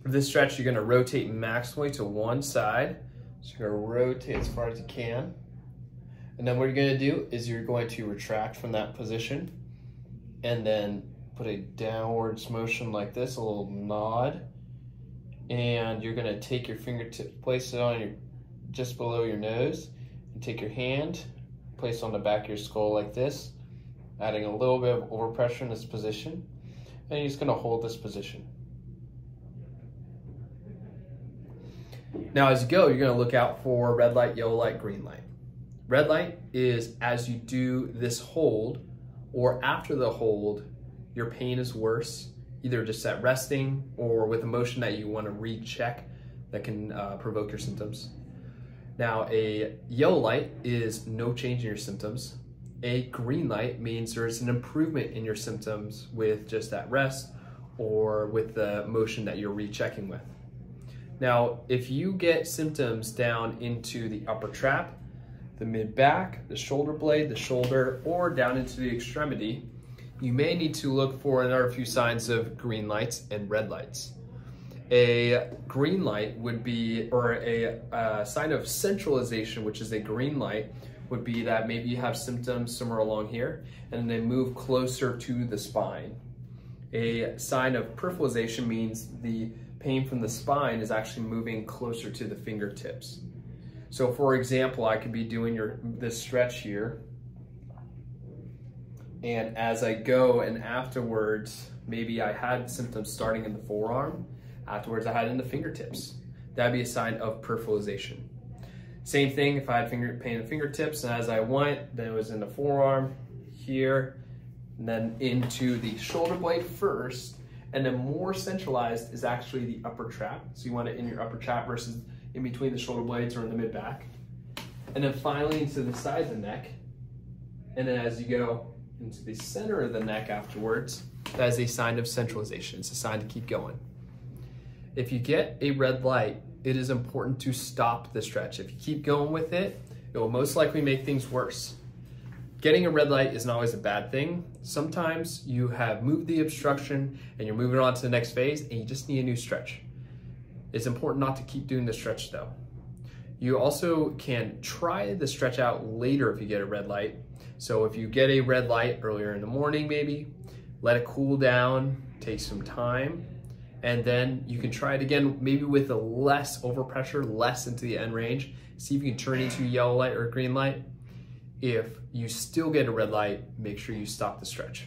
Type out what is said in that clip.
For this stretch, you're gonna rotate maximally to one side. So you're gonna rotate as far as you can. And then what you're gonna do is you're going to retract from that position and then put a downwards motion like this, a little nod. And you're gonna take your fingertip, place it on just below your nose, and take your hand, place it on the back of your skull like this, adding a little bit of overpressure in this position. And you're just gonna hold this position. Now as you go, you're gonna look out for red light, yellow light, green light. Red light is as you do this hold or after the hold, your pain is worse, either just at resting or with a motion that you wanna recheck that can provoke your symptoms. Now a yellow light is no change in your symptoms. A green light means there's an improvement in your symptoms with just that rest or with the motion that you're rechecking with. Now, if you get symptoms down into the upper trap, the mid-back, the shoulder blade, the shoulder, or down into the extremity, you may need to look for another few signs of green lights and red lights. A green light would be, or a sign of centralization, which is a green light, would be that maybe you have symptoms somewhere along here and they move closer to the spine. A sign of peripheralization means the pain from the spine is actually moving closer to the fingertips. So for example, I could be doing this stretch here, and as I go and afterwards, maybe I had symptoms starting in the forearm, afterwards I had in the fingertips. That'd be a sign of peripheralization. Same thing if I had pain in the fingertips, and as I went, then it was in the forearm, here, and then into the shoulder blade first, and then more centralized is actually the upper trap. So you want it in your upper trap versus in between the shoulder blades or in the mid-back. And then finally into the side of the neck. And then as you go into the center of the neck afterwards, that is a sign of centralization. It's a sign to keep going. If you get a red light, it is important to stop the stretch. If you keep going with it, it will most likely make things worse. Getting a red light is not always a bad thing. Sometimes you have moved the obstruction and you're moving on to the next phase and you just need a new stretch. It's important not to keep doing the stretch though. You also can try the stretch out later if you get a red light. So if you get a red light earlier in the morning maybe, let it cool down, take some time, and then you can try it again, maybe with a less overpressure, less into the end range. See if you can turn into yellow light or green light. If you still get a red light, make sure you stop the stretch.